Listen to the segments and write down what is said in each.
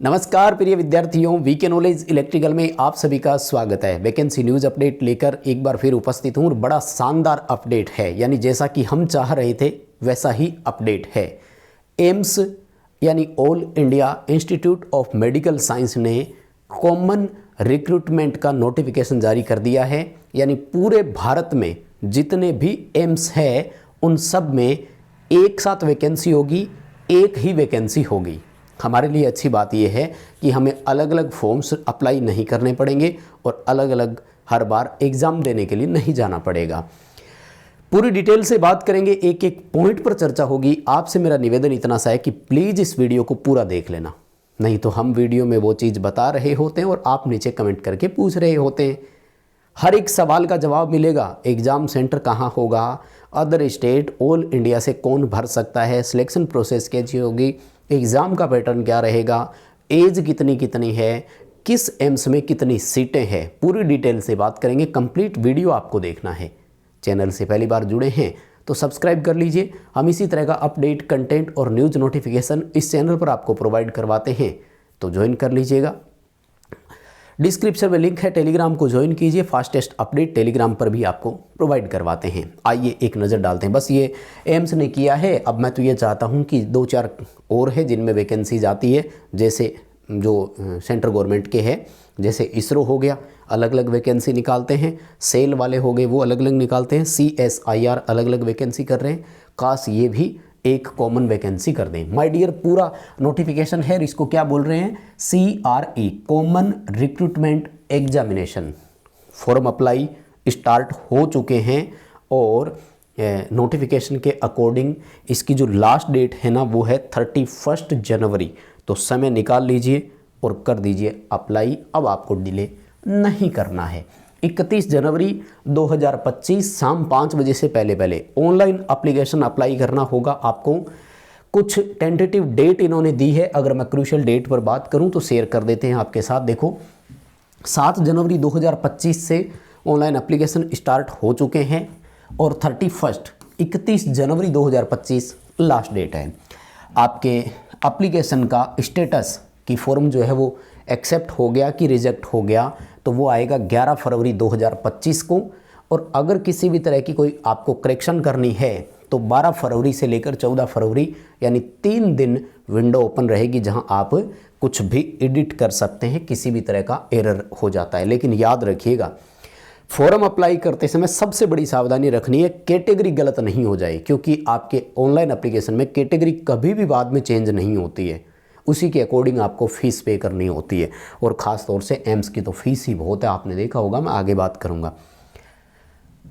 नमस्कार प्रिय विद्यार्थियों, वीके नॉलेज इलेक्ट्रिकल में आप सभी का स्वागत है। वैकेंसी न्यूज़ अपडेट लेकर एक बार फिर उपस्थित हूँ और बड़ा शानदार अपडेट है, यानी जैसा कि हम चाह रहे थे वैसा ही अपडेट है। एम्स यानी all India institute of medical science ने कॉमन रिक्रूटमेंट का नोटिफिकेशन जारी कर दिया है। यानी पूरे भारत में जितने भी एम्स है उन सब में एक साथ वैकेंसी होगी, एक ही वैकेंसी होगी। हमारे लिए अच्छी बात यह है कि हमें अलग अलग फॉर्म्स अप्लाई नहीं करने पड़ेंगे और अलग अलग हर बार एग्ज़ाम देने के लिए नहीं जाना पड़ेगा। पूरी डिटेल से बात करेंगे, एक एक पॉइंट पर चर्चा होगी। आपसे मेरा निवेदन इतना सा है कि प्लीज़ इस वीडियो को पूरा देख लेना, नहीं तो हम वीडियो में वो चीज़ बता रहे होते हैं और आप नीचे कमेंट करके पूछ रहे होते हैं। हर एक सवाल का जवाब मिलेगा। एग्ज़ाम सेंटर कहाँ होगा, अदर स्टेट, ऑल इंडिया से कौन भर सकता है, सिलेक्शन प्रोसेस कैसी होगी, एग्ज़ाम का पैटर्न क्या रहेगा, एज कितनी कितनी है, किस एम्स में कितनी सीटें हैं, पूरी डिटेल से बात करेंगे। कंप्लीट वीडियो आपको देखना है। चैनल से पहली बार जुड़े हैं तो सब्सक्राइब कर लीजिए। हम इसी तरह का अपडेट, कंटेंट और न्यूज़ नोटिफिकेशन इस चैनल पर आपको प्रोवाइड करवाते हैं, तो ज्वाइन कर लीजिएगा। डिस्क्रिप्शन में लिंक है, टेलीग्राम को ज्वाइन कीजिए। फास्टेस्ट अपडेट टेलीग्राम पर भी आपको प्रोवाइड करवाते हैं। आइए एक नज़र डालते हैं। बस ये एम्स ने किया है, अब मैं तो ये चाहता हूँ कि 2-4 और है जिनमें वैकेंसी जाती है, जैसे जो सेंट्रल गवर्नमेंट के हैं, जैसे इसरो हो गया, अलग अलग वैकेंसी निकालते हैं। सेल वाले हो गए, वो अलग अलग निकालते हैं। CSIR अलग अलग वैकेंसी कर रहे हैं। काश ये भी एक कॉमन वैकेंसी कर दें। माय डियर, पूरा नोटिफिकेशन है, इसको क्या बोल रहे हैं, CRE common recruitment examination. Form apply start हो चुके हैं और नोटिफिकेशन के अकॉर्डिंग इसकी जो लास्ट डेट है ना वो है 31 जनवरी। तो समय निकाल लीजिए और कर दीजिए अप्लाई। अब आपको डिले नहीं करना है। 31 जनवरी 2025 शाम 5 बजे से पहले ऑनलाइन एप्लीकेशन अप्लाई करना होगा आपको। कुछ टेंटेटिव डेट इन्होंने दी है, अगर मैं क्रूशियल डेट पर बात करूं तो शेयर कर देते हैं आपके साथ। देखो, 7 जनवरी 2025 से ऑनलाइन एप्लीकेशन स्टार्ट हो चुके हैं और 31 जनवरी 2025 लास्ट डेट है। आपके एप्लीकेशन का स्टेटस की फॉर्म जो है वो एक्सेप्ट हो गया कि रिजेक्ट हो गया, तो वो आएगा 11 फरवरी 2025 को। और अगर किसी भी तरह की कोई आपको करेक्शन करनी है तो 12 फरवरी से लेकर 14 फरवरी यानी 3 दिन विंडो ओपन रहेगी, जहां आप कुछ भी एडिट कर सकते हैं। किसी भी तरह का एरर हो जाता है, लेकिन याद रखिएगा फॉर्म अप्लाई करते समय सबसे बड़ी सावधानी रखनी है, कैटेगरी गलत नहीं हो जाए, क्योंकि आपके ऑनलाइन एप्लीकेशन में कैटेगरी कभी भी बाद में चेंज नहीं होती है। उसी के अकॉर्डिंग आपको फ़ीस पे करनी होती है, और ख़ास तौर से एम्स की तो फीस ही बहुत है, आपने देखा होगा, मैं आगे बात करूँगा।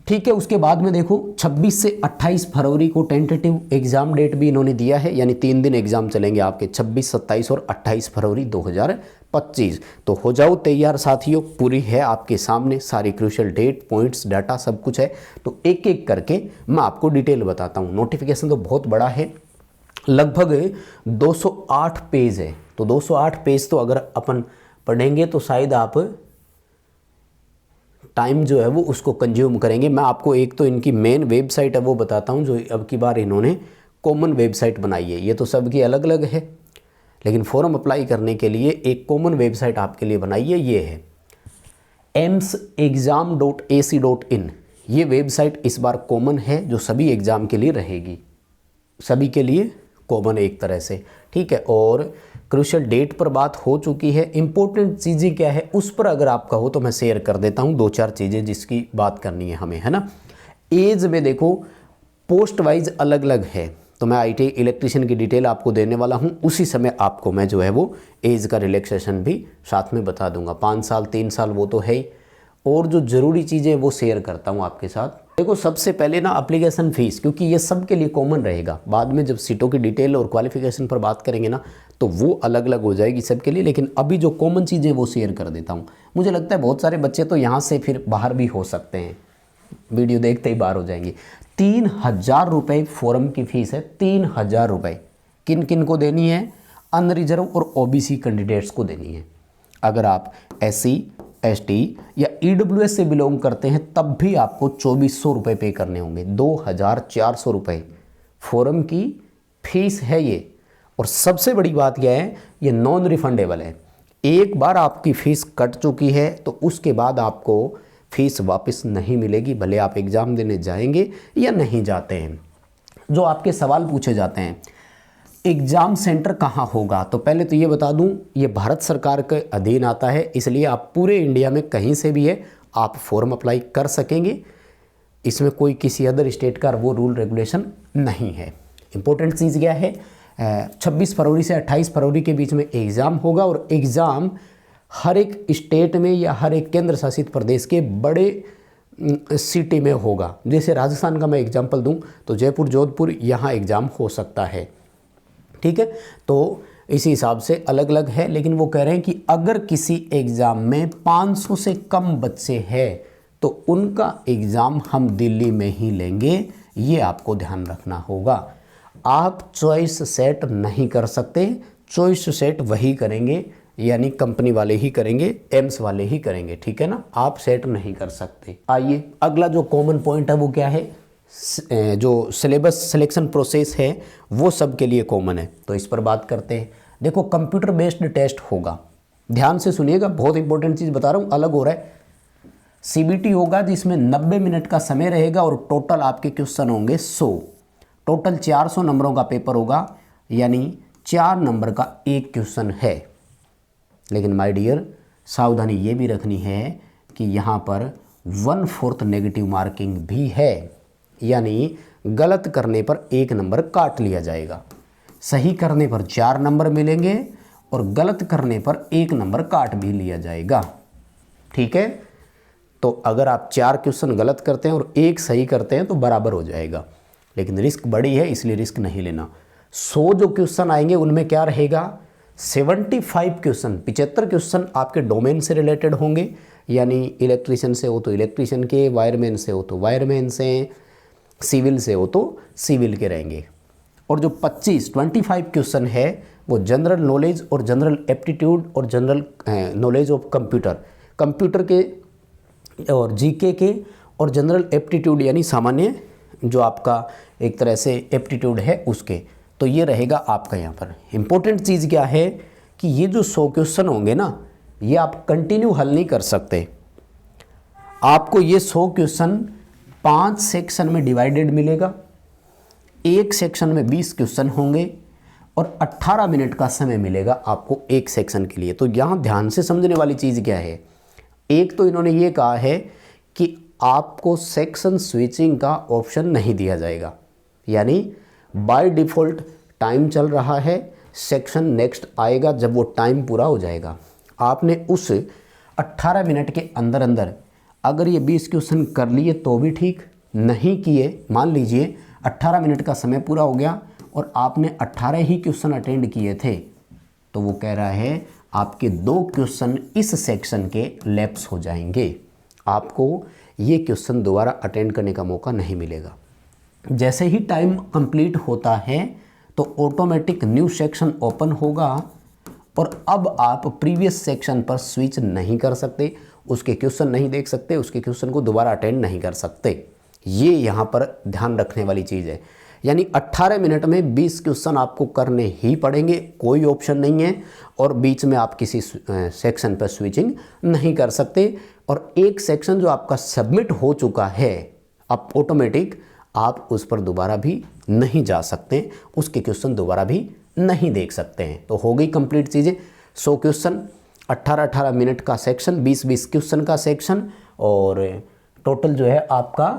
ठीक है, उसके बाद में देखो 26 से 28 फरवरी को टेंटेटिव एग्ज़ाम डेट भी इन्होंने दिया है, यानी 3 दिन एग्ज़ाम चलेंगे आपके 26, 27 और 28 फरवरी 2025। तो हो जाओ तैयार साथियों, पूरी है आपके सामने सारी क्रूशियल डेट, पॉइंट्स, डाटा सब कुछ है। तो एक एक करके मैं आपको डिटेल बताता हूँ। नोटिफिकेशन तो बहुत बड़ा है, लगभग 208 पेज है। तो 208 पेज तो अगर अपन पढ़ेंगे तो शायद आप टाइम जो है वो उसको कंज्यूम करेंगे। मैं आपको एक तो इनकी मेन वेबसाइट है वो बताता हूँ, जो अब की बार इन्होंने कॉमन वेबसाइट बनाई है। ये तो सबकी अलग अलग है, लेकिन फॉर्म अप्लाई करने के लिए एक कॉमन वेबसाइट आपके लिए बनाई है, ये है emsexam.ac.in। ये वेबसाइट इस बार कॉमन है, जो सभी एग्ज़ाम के लिए रहेगी, सभी के लिए कॉमन एक तरह से, ठीक है। और क्रूशियल डेट पर बात हो चुकी है। इंपॉर्टेंट चीज़ें क्या है उस पर अगर आप कहो तो मैं शेयर कर देता हूँ 2-4 चीज़ें जिसकी बात करनी है हमें, है ना। एज में देखो पोस्ट वाइज अलग अलग है, तो मैं IT इलेक्ट्रीशियन की डिटेल आपको देने वाला हूँ। उसी समय आपको मैं जो है वो एज का रिलैक्सेशन भी साथ में बता दूंगा। 5 साल 3 साल वो तो है ही, और जो ज़रूरी चीज़ें वो शेयर करता हूँ आपके साथ। देखो, सबसे पहले ना एप्लीकेशन फ़ीस, क्योंकि ये सब के लिए कॉमन रहेगा। बाद में जब सीटों की डिटेल और क्वालिफिकेशन पर बात करेंगे ना तो वो अलग अलग हो जाएगी सबके लिए, लेकिन अभी जो कॉमन चीज़ें वो शेयर कर देता हूँ। मुझे लगता है बहुत सारे बच्चे तो यहाँ से फिर बाहर भी हो सकते हैं, वीडियो देखते ही बाहर हो जाएंगे। 3000 रुपये फॉर्म की फ़ीस है, 3000 रुपये। किन किन को देनी है, अनरिजर्व और OBC कैंडिडेट्स को देनी है। अगर आप SC ST या EWS से बिलोंग करते हैं तब भी आपको 2400 रुपये पे करने होंगे। 2400 रुपये फॉर्म की फीस है ये। और सबसे बड़ी बात क्या है, ये नॉन रिफंडेबल है। एक बार आपकी फ़ीस कट चुकी है तो उसके बाद आपको फ़ीस वापस नहीं मिलेगी, भले आप एग्ज़ाम देने जाएंगे या नहीं जाते हैं। जो आपके सवाल पूछे जाते हैं, एग्ज़ाम सेंटर कहाँ होगा, तो पहले तो ये बता दूं, ये भारत सरकार के अधीन आता है, इसलिए आप पूरे इंडिया में कहीं से भी है आप फॉर्म अप्लाई कर सकेंगे। इसमें कोई किसी अदर स्टेट का वो रूल रेगुलेशन नहीं है। इम्पोर्टेंट चीज़ क्या है, 26 फरवरी से 28 फरवरी के बीच में एग्ज़ाम होगा और एग्ज़ाम हर एक स्टेट में या हर एक केंद्र शासित प्रदेश के बड़े सिटी में होगा। जैसे राजस्थान का मैं एग्जांपल दूं तो जयपुर, जोधपुर, यहाँ एग्ज़ाम हो सकता है। ठीक है, तो इसी हिसाब से अलग अलग है, लेकिन वो कह रहे हैं कि अगर किसी एग्ज़ाम में 500 से कम बच्चे हैं तो उनका एग्ज़ाम हम दिल्ली में ही लेंगे, ये आपको ध्यान रखना होगा। आप चॉइस सेट नहीं कर सकते, चॉइस सेट वही करेंगे, यानी कंपनी वाले ही करेंगे, एम्स वाले ही करेंगे, ठीक है ना, आप सेट नहीं कर सकते। आइए अगला जो कॉमन पॉइंट है वो क्या है, जो सिलेबस सिलेक्शन प्रोसेस है वो सब के लिए कॉमन है, तो इस पर बात करते हैं। देखो, कंप्यूटर बेस्ड टेस्ट होगा, ध्यान से सुनिएगा, बहुत इंपॉर्टेंट चीज़ बता रहा हूँ, अलग हो रहा है। सीबीटी होगा जिसमें 90 मिनट का समय रहेगा और टोटल आपके क्वेश्चन होंगे 100, टोटल 400 नंबरों का पेपर होगा, यानी 4 नंबर का एक क्वेश्चन है। लेकिन माय डियर, सावधानी ये भी रखनी है कि यहाँ पर 1/4 नेगेटिव मार्किंग भी है, यानी गलत करने पर 1 नंबर काट लिया जाएगा, सही करने पर 4 नंबर मिलेंगे और गलत करने पर 1 नंबर काट भी लिया जाएगा। ठीक है, तो अगर आप 4 क्वेश्चन गलत करते हैं और 1 सही करते हैं तो बराबर हो जाएगा, लेकिन रिस्क बड़ी है इसलिए रिस्क नहीं लेना। 100 जो क्वेश्चन आएंगे उनमें क्या रहेगा, 75 क्वेश्चन, 75 क्वेश्चन आपके डोमेन से रिलेटेड होंगे, यानी इलेक्ट्रीशियन से हो तो इलेक्ट्रीशियन के, वायरमैन से हो तो वायरमैन से, सिविल से हो तो सिविल के रहेंगे। और जो 25 क्वेश्चन है वो जनरल नॉलेज और जनरल एप्टीट्यूड और जनरल नॉलेज ऑफ कंप्यूटर के और जीके के और जनरल एप्टीट्यूड यानी सामान्य जो आपका एक तरह से एप्टीट्यूड है उसके, तो ये रहेगा आपका यहाँ पर। इम्पोर्टेंट चीज़ क्या है कि ये जो 100 क्वेश्चन होंगे ना, ये आप कंटिन्यू हल नहीं कर सकते। आपको ये 100 क्वेश्चन 5 सेक्शन में डिवाइडेड मिलेगा, एक सेक्शन में 20 क्वेश्चन होंगे और 18 मिनट का समय मिलेगा आपको एक सेक्शन के लिए। तो यहाँ ध्यान से समझने वाली चीज़ क्या है, एक तो इन्होंने ये कहा है कि आपको सेक्शन स्विचिंग का ऑप्शन नहीं दिया जाएगा, यानी बाय डिफ़ॉल्ट टाइम चल रहा है, सेक्शन नेक्स्ट आएगा जब वो टाइम पूरा हो जाएगा। आपने उस 18 मिनट के अंदर अंदर अगर ये 20 क्वेश्चन कर लिए तो भी ठीक, नहीं किए, मान लीजिए 18 मिनट का समय पूरा हो गया और आपने 18 ही क्वेश्चन अटेंड किए थे, तो वो कह रहा है आपके 2 क्वेश्चन इस सेक्शन के लैप्स हो जाएंगे, आपको ये क्वेश्चन दोबारा अटेंड करने का मौका नहीं मिलेगा। जैसे ही टाइम कंप्लीट होता है तो ऑटोमेटिक न्यू सेक्शन ओपन होगा और अब आप प्रीवियस सेक्शन पर स्विच नहीं कर सकते, उसके क्वेश्चन नहीं देख सकते, उसके क्वेश्चन को दोबारा अटेंड नहीं कर सकते। ये यहाँ पर ध्यान रखने वाली चीज़ है, यानी 18 मिनट में 20 क्वेश्चन आपको करने ही पड़ेंगे, कोई ऑप्शन नहीं है, और बीच में आप किसी सेक्शन पर स्विचिंग नहीं कर सकते। और एक सेक्शन जो आपका सबमिट हो चुका है, अब ऑटोमेटिक आप उस पर दोबारा भी नहीं जा सकते, उसके क्वेश्चन दोबारा भी नहीं देख सकते हैं। तो हो गई कंप्लीट चीज़ें, 100 क्वेश्चन, 18 मिनट का सेक्शन, 20 क्वेश्चन का सेक्शन, और टोटल जो है आपका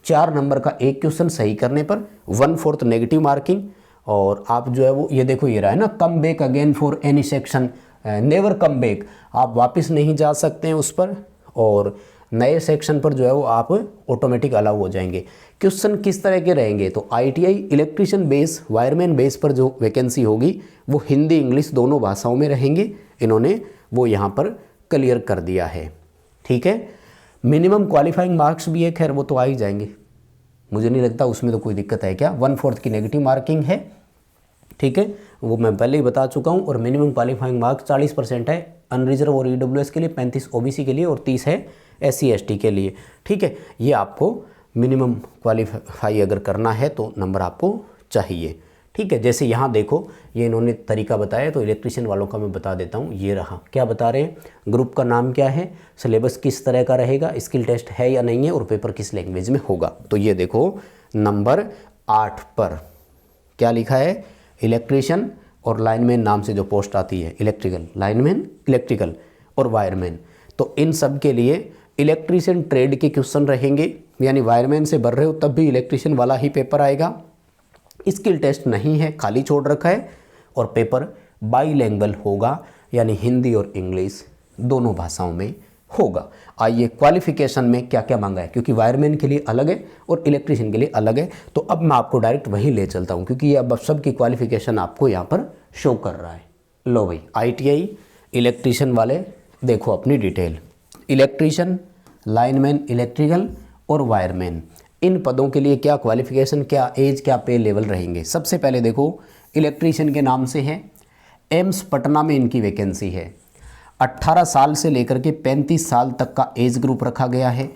4 नंबर का एक क्वेश्चन सही करने पर 1/4 नेगेटिव मार्किंग। और आप जो है वो ये देखो, ये रहा है ना, come back again for any section, never come back, आप वापस नहीं जा सकते हैं उस पर, और नए सेक्शन पर जो है वो आप ऑटोमेटिक अलाउ हो जाएंगे। क्वेश्चन किस तरह के रहेंगे, तो ITI electrician base, wireman base पर जो वैकेंसी होगी वो हिंदी इंग्लिश दोनों भाषाओं में रहेंगे, इन्होंने वो यहाँ पर क्लियर कर दिया है। ठीक है, मिनिमम क्वालिफाइंग मार्क्स भी है, खैर वो तो आ ही जाएंगे, मुझे नहीं लगता उसमें तो कोई दिक्कत है क्या, 1/4 की नेगेटिव मार्किंग है। ठीक है, वो मैं पहले ही बता चुका हूँ, और मिनिमम क्वालिफाइंग मार्क्स 40% है अनरिजर्व और ईडब्ल्यूएस के लिए, 35 ओबीसी के लिए और 30 है SC ST के लिए। ठीक है, ये आपको मिनिमम क्वालिफाई अगर करना है तो नंबर आपको चाहिए। ठीक है। जैसे यहाँ देखो ये इन्होंने तरीका बताया, तो इलेक्ट्रिशियन वालों का मैं बता देता हूँ। ये रहा, क्या बता रहे हैं, ग्रुप का नाम क्या है, सिलेबस किस तरह का रहेगा, स्किल टेस्ट है या नहीं है, और पेपर किस लैंग्वेज में होगा। तो ये देखो नंबर 8 पर क्या लिखा है, इलेक्ट्रिशियन और लाइनमैन नाम से जो पोस्ट आती है, इलेक्ट्रिकल लाइनमैन, इलेक्ट्रिकल और वायरमैन। तो इन सब के लिए इलेक्ट्रिशियन ट्रेड के क्वेश्चन रहेंगे, यानी वायरमैन से भर रहे हो तब भी इलेक्ट्रिशियन वाला ही पेपर आएगा। स्किल टेस्ट नहीं है, खाली छोड़ रखा है, और पेपर बाईलैंग्वेज होगा, यानी हिंदी और इंग्लिश दोनों भाषाओं में होगा। आइए क्वालिफिकेशन में क्या क्या मांगा है, क्योंकि वायरमैन के लिए अलग है और इलेक्ट्रिशियन के लिए अलग है। तो अब मैं आपको डायरेक्ट वहीं ले चलता हूं, क्योंकि ये अब सबकी क्वालिफिकेशन आपको यहाँ पर शो कर रहा है। लो भाई, ITI इलेक्ट्रिशियन वाले देखो अपनी डिटेल, इलेक्ट्रिशियन, लाइनमैन, इलेक्ट्रिकल और वायरमैन, इन पदों के लिए क्या क्वालिफिकेशन, क्या एज, क्या पे लेवल रहेंगे। सबसे पहले देखो इलेक्ट्रिशियन के नाम से है, एम्स पटना में इनकी वैकेंसी है। 18 साल से लेकर के 35 साल तक का एज ग्रुप रखा गया है।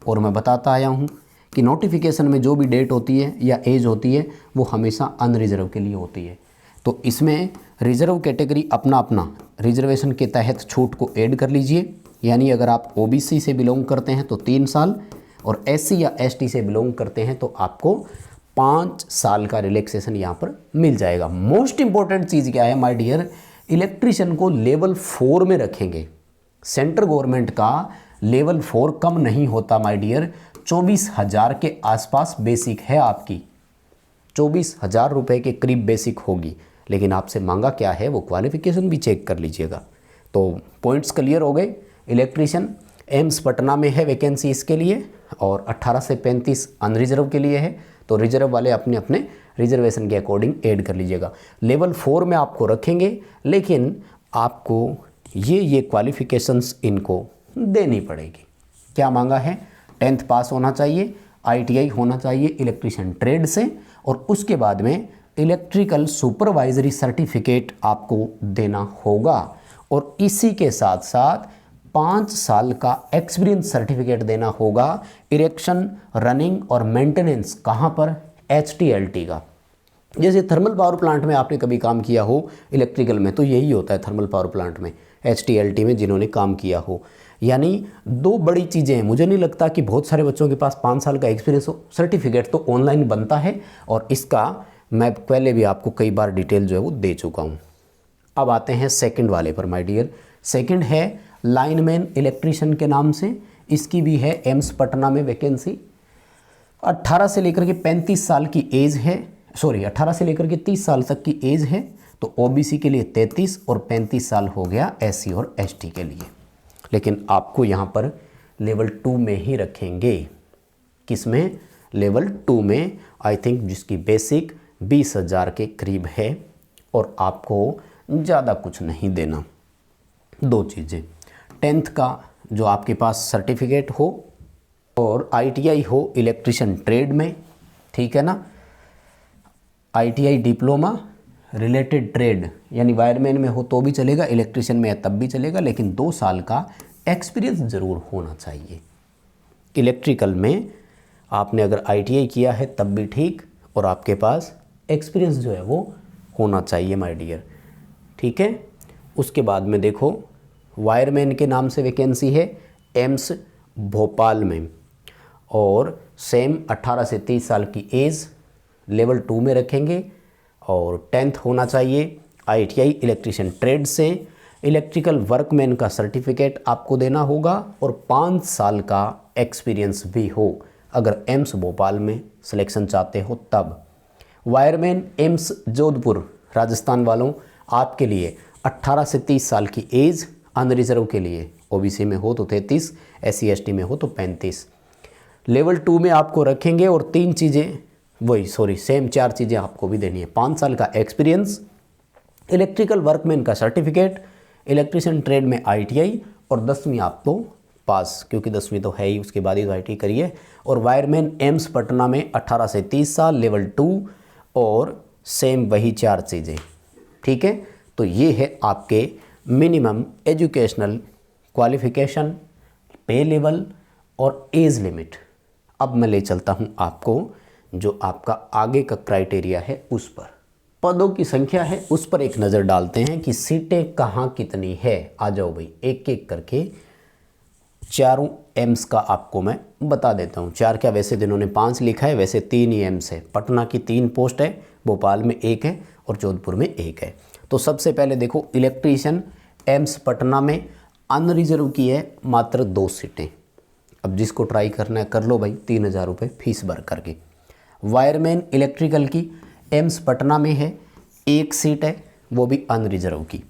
और मैं बताता आया हूँ कि नोटिफिकेशन में जो भी डेट होती है या एज होती है वो हमेशा अनरिजर्व के लिए होती है। तो इसमें रिजर्व कैटेगरी अपना अपना रिजर्वेशन के तहत छूट को ऐड कर लीजिए, यानी अगर आप OBC से बिलोंग करते हैं तो 3 साल, और SC या ST से बिलोंग करते हैं तो आपको 5 साल का रिलैक्सेशन यहाँ पर मिल जाएगा। मोस्ट इंपॉर्टेंट चीज़ क्या है माय डियर, इलेक्ट्रिशियन को लेवल 4 में रखेंगे। सेंट्रल गवर्नमेंट का लेवल 4 कम नहीं होता माय डियर, 24,000 के आसपास बेसिक है आपकी, 24,000 रुपये के करीब बेसिक होगी। लेकिन आपसे मांगा क्या है वो क्वालिफिकेशन भी चेक कर लीजिएगा। तो पॉइंट्स क्लियर हो गए। इलेक्ट्रिशियन एम्स पटना में है वैकेंसी इसके लिए, और 18 से 35 अनरिजर्व के लिए है। तो रिजर्व वाले अपने अपने रिजर्वेशन के अकॉर्डिंग ऐड कर लीजिएगा। लेवल 4 में आपको रखेंगे, लेकिन आपको ये क्वालिफिकेशंस इनको देनी पड़ेगी। क्या मांगा है, 10th पास होना चाहिए, ITI होना चाहिए इलेक्ट्रिशियन ट्रेड से, और उसके बाद में इलेक्ट्रिकल सुपरवाइजरी सर्टिफिकेट आपको देना होगा, और इसी के साथ साथ 5 साल का एक्सपीरियंस सर्टिफिकेट देना होगा। इरेक्शन, रनिंग और मेंटेनेंस कहाँ पर, HTLT का। जैसे थर्मल पावर प्लांट में आपने कभी काम किया हो इलेक्ट्रिकल में, तो यही होता है थर्मल पावर प्लांट में, HTLT में जिन्होंने काम किया हो। यानी 2 बड़ी चीज़ें हैं। मुझे नहीं लगता कि बहुत सारे बच्चों के पास 5 साल का एक्सपीरियंस हो। सर्टिफिकेट तो ऑनलाइन बनता है, और इसका मैं पहले भी आपको कई बार डिटेल जो है वो दे चुका हूँ। अब आते हैं सेकंड वाले पर माय डियर। सेकंड है लाइनमैन इलेक्ट्रिशियन के नाम से, इसकी भी है एम्स पटना में वैकेंसी। 18 से लेकर के 35 साल की एज है, 18 से लेकर के 30 साल तक की एज है। तो OBC के लिए 33 और 35 साल हो गया SC और ST के लिए। लेकिन आपको यहाँ पर लेवल 2 में ही रखेंगे। किस में, लेवल 2 में, आई थिंक जिसकी बेसिक 20,000 के करीब है, और आपको ज़्यादा कुछ नहीं देना। 2 चीज़ें, 10th का जो आपके पास सर्टिफिकेट हो, और ITI हो इलेक्ट्रिशियन ट्रेड में, ठीक है ना। ITI डिप्लोमा रिलेटेड ट्रेड, यानी वायरमैन में हो तो भी चलेगा, इलेक्ट्रिशियन में है तब भी चलेगा, लेकिन 2 साल का एक्सपीरियंस ज़रूर होना चाहिए। इलेक्ट्रिकल में आपने अगर ITI किया है तब भी ठीक, और आपके पास एक्सपीरियंस जो है वो होना चाहिए माय डियर, ठीक है। उसके बाद में देखो वायरमैन के नाम से वैकेंसी है एम्स भोपाल में, और सेम 18 से 30 साल की एज, लेवल 2 में रखेंगे, और 10th होना चाहिए ITI इलेक्ट्रिशियन ट्रेड से। इलेक्ट्रिकल वर्कमैन का सर्टिफिकेट आपको देना होगा, और 5 साल का एक्सपीरियंस भी हो, अगर एम्स भोपाल में सिलेक्शन चाहते हो तब। वायरमैन एम्स जोधपुर राजस्थान वालों, आपके लिए 18 से 30 साल की एज, अनरिजर्व के लिए OBC में हो तो 33, SC ST में हो तो 35। लेवल 2 में आपको रखेंगे, और 3 चीज़ें सेम 4 चीज़ें आपको भी देनी है। 5 साल का एक्सपीरियंस, इलेक्ट्रिकल वर्कमैन का सर्टिफिकेट, इलेक्ट्रिशियन ट्रेड में ITI, और 10वीं आपको पास, क्योंकि 10वीं तो है ही, उसके बाद ही ITI करिए। और वायरमैन एम्स पटना में 18 से 30 साल, लेवल 2, और सेम वही 4 चीज़ें, ठीक है। तो ये है आपके मिनिमम एजुकेशनल क्वालिफिकेशन, पे लेवल और एज लिमिट। अब मैं ले चलता हूँ आपको जो आपका आगे का क्राइटेरिया है उस पर। पदों की संख्या है उस पर एक नज़र डालते हैं कि सीटें कहाँ कितनी है। आ जाओ भाई, एक एक करके चारों एम्स का आपको मैं बता देता हूँ। चार क्या, वैसे जिन्होंने 5 लिखा है वैसे 3 ही एम्स है। पटना की 3 पोस्ट है, भोपाल में 1 है और जोधपुर में 1 है। तो सबसे पहले देखो, इलेक्ट्रीशियन एम्स पटना में अनरिजर्व की है मात्र 2 सीटें। अब जिसको ट्राई करना है कर लो भाई, 3000 रुपये फीस भर करके। वायरमैन इलेक्ट्रिकल की एम्स पटना में है, 1 सीट है, वो भी अनरिजर्व की।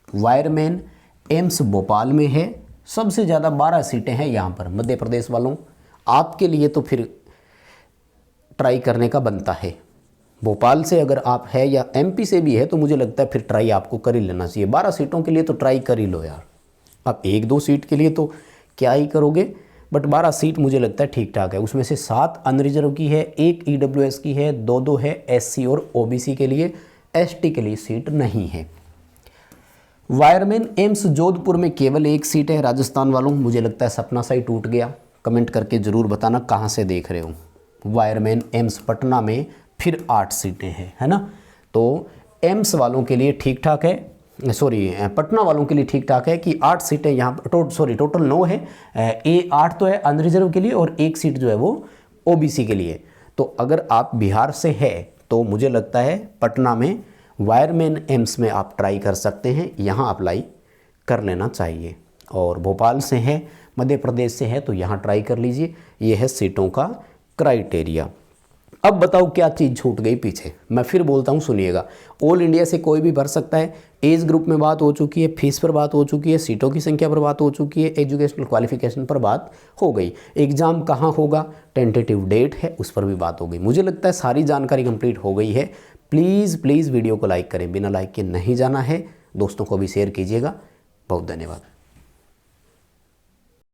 वायरमैन एम्स भोपाल में है, सबसे ज़्यादा 12 सीटें हैं यहाँ पर। मध्य प्रदेश वालों, आपके लिए तो फिर ट्राई करने का बनता है। भोपाल से अगर आप है या एमपी से भी है तो मुझे लगता है फिर ट्राई आपको कर ही लेना चाहिए। 12 सीटों के लिए तो ट्राई कर ही लो यार। अब 1-2 सीट के लिए तो क्या ही करोगे, बट 12 सीट मुझे लगता है ठीक ठाक है। उसमें से 7 अनरिजर्व की है, 1 ईडब्ल्यूएस की है, 2 है एससी और ओबीसी के लिए, एसटी के लिए सीट नहीं है। वायरमैन एम्स जोधपुर में केवल 1 सीट है। राजस्थान वालों, मुझे लगता है सपना सा ही टूट गया। कमेंट करके ज़रूर बताना कहाँ से देख रहे हो। वायरमैन एम्स पटना में फिर 8 सीटें हैं, है ना। तो एम्स वालों के लिए ठीक ठाक है, पटना वालों के लिए ठीक ठाक है कि 8 सीटें यहाँ पर, टोटल 9 है। 8 तो है अनरिजर्व के लिए और 1 सीट जो है वो ओबीसी के लिए। तो अगर आप बिहार से है तो मुझे लगता है पटना में वायरमैन एम्स में आप ट्राई कर सकते हैं, यहाँ अप्लाई कर लेना चाहिए। और भोपाल से है, मध्य प्रदेश से है तो यहाँ ट्राई कर लीजिए। ये है सीटों का क्राइटेरिया। अब बताओ क्या चीज़ छूट गई पीछे। मैं फिर बोलता हूँ, सुनिएगा। ऑल इंडिया से कोई भी भर सकता है। एज ग्रुप में बात हो चुकी है, फीस पर बात हो चुकी है, सीटों की संख्या पर बात हो चुकी है, एजुकेशनल क्वालिफिकेशन पर बात हो गई। एग्ज़ाम कहाँ होगा, टेंटेटिव डेट है, उस पर भी बात हो गई। मुझे लगता है सारी जानकारी कंप्लीट हो गई है। प्लीज़ वीडियो को लाइक करें, बिना लाइक के नहीं जाना है। दोस्तों को भी शेयर कीजिएगा। बहुत धन्यवाद।